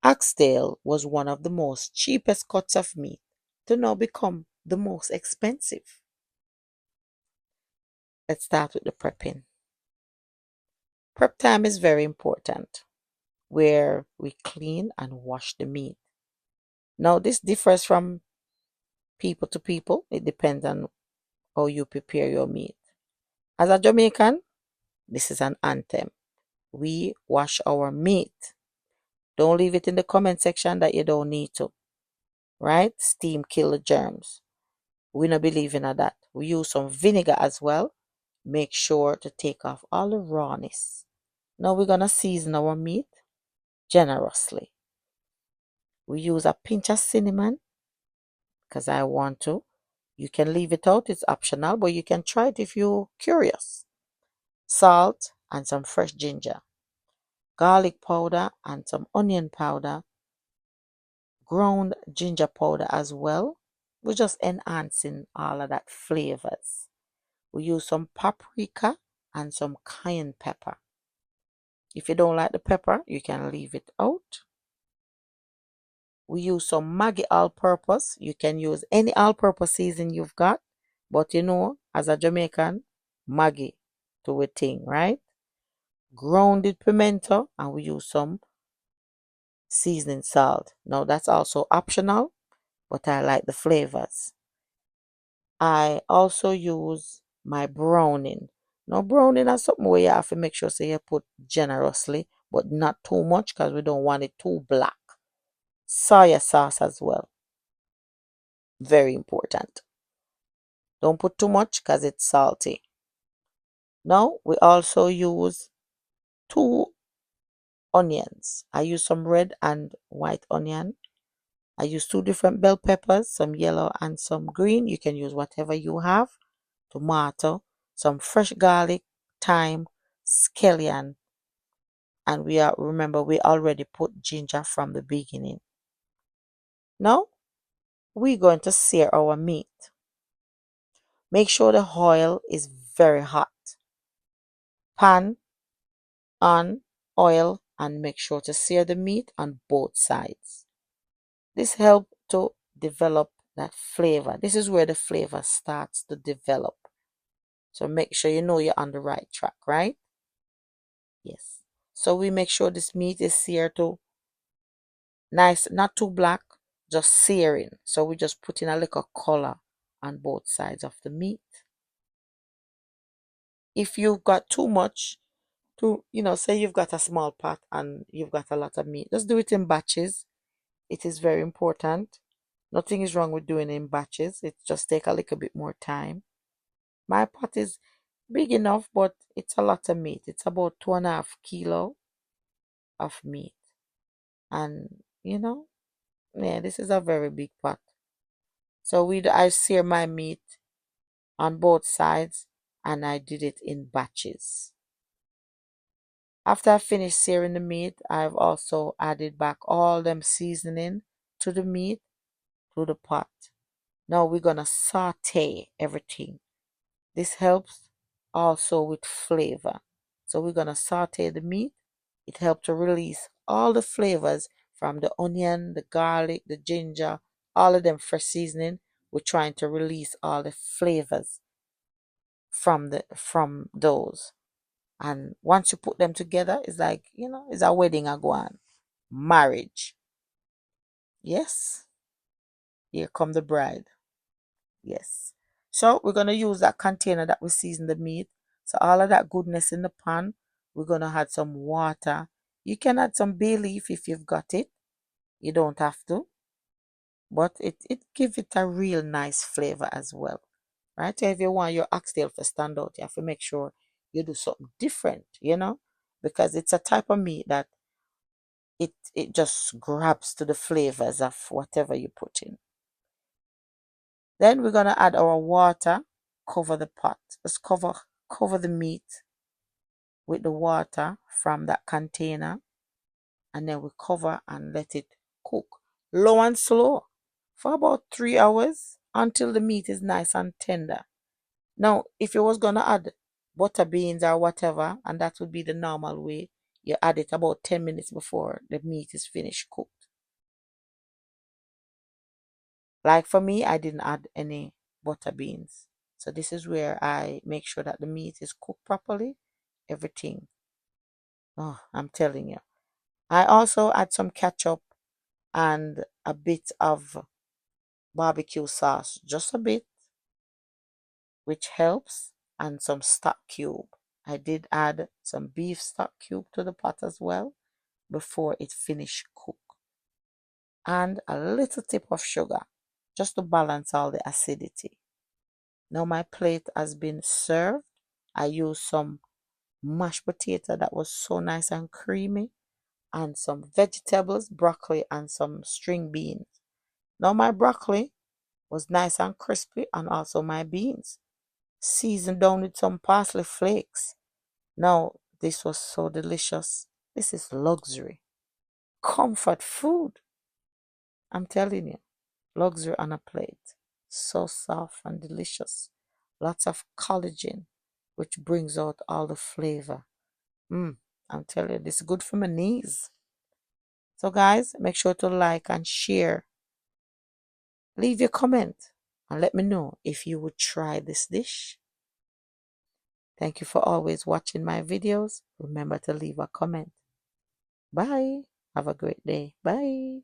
Oxtail was one of the most cheapest cuts of meat to now become the most expensive. Let's start with the prepping. Prep time is very important, where we clean and wash the meat. Now, this differs from people to people. It depends on how you prepare your meat. As a Jamaican, this is an anthem. We wash our meat. Don't leave it in the comment section that you don't need to. Right? Steam kill the germs. We don't believe in that. We use some vinegar as well. Make sure to take off all the rawness. Now we're gonna season our meat generously. We use a pinch of cinnamon because I want to. You can leave it out, it's optional, but you can try it if you're curious. Salt and some fresh ginger, garlic powder and some onion powder, ground ginger powder as well. We're just enhancing all of that flavors. We use some paprika and some cayenne pepper. If you don't like the pepper, you can leave it out. We use some Maggi all-purpose. You can use any all-purpose seasoning you've got, but you know, as a Jamaican, Maggi to a thing, right? Grounded pimento, and we use some seasoning salt. Now that's also optional, but I like the flavors. I also use my browning. Now browning is something where you have to make sure so you put generously, but not too much because we don't want it too black. Soya sauce as well. Very important. Don't put too much because it's salty. Now we also use 2 onions. I use some red and white onion. I use 2 different bell peppers, some yellow and some green. You can use whatever you have. Tomato, some fresh garlic, thyme, scallion, and remember we already put ginger from the beginning. Now we're going to sear our meat. Make sure the oil is very hot. Pan on oil and make sure to sear the meat on both sides. This helps to develop that flavor. This is where the flavor starts to develop. So make sure you know you're on the right track, right? Yes. So we make sure this meat is seared to nice, not too black, just searing. So we just put in a little color on both sides of the meat. If you've got too much say you've got a small pot and you've got a lot of meat, just do it in batches. It is very important. Nothing is wrong with doing it in batches. It just take a little bit more time. My pot is big enough, but it's a lot of meat. It's about 2.5 kilo of meat. And yeah, this is a very big pot. So I sear my meat on both sides and I did it in batches. After I finished searing the meat, I've also added back all them seasoning to the meat, to the pot. Now we're gonna saute everything. This helps also with flavor. So we're gonna saute the meat. It helps to release all the flavors from the onion, the garlic, the ginger, all of them fresh seasoning. We're trying to release all the flavors from those. And once you put them together, it's like, it's a wedding I go on. Marriage. Yes. Here come the bride. Yes. So we're going to use that container that we seasoned the meat. So all of that goodness in the pan, we're going to add some water. You can add some bay leaf if you've got it. You don't have to. But it gives it a real nice flavor as well. Right? If you want your oxtail to stand out, you have to make sure you do something different, because it's a type of meat that it just grabs to the flavors of whatever you put in. Then we're gonna add our water, cover the pot. Just cover the meat with the water from that container, and then we cover and let it cook low and slow for about 3 hours until the meat is nice and tender. Now, if you was gonna add butter beans or whatever, and that would be the normal way, You add it about 10 minutes before the meat is finished cooked. Like for me, I didn't add any butter beans. So this is where I make sure that the meat is cooked properly. Everything. Oh, I'm telling you. I also add some ketchup and a bit of barbecue sauce, just a bit, which helps, and some stock cube. I did add some beef stock cube to the pot as well before it finished cook, and a little tip of sugar just to balance all the acidity. Now my plate has been served. I used some mashed potato that was so nice and creamy, and some vegetables, broccoli and some string beans. Now my broccoli was nice and crispy, and also my beans seasoned down with some parsley flakes. Now this was so delicious. This is luxury, comfort food. I'm telling you, luxury on a plate. So soft and delicious. Lots of collagen, which brings out all the flavor. I'm telling you, this is good for my knees. So guys, make sure to like and share. Leave your comment and let me know if you would try this dish. Thank you for always watching my videos. Remember to leave a comment. Bye. Have a great day. Bye.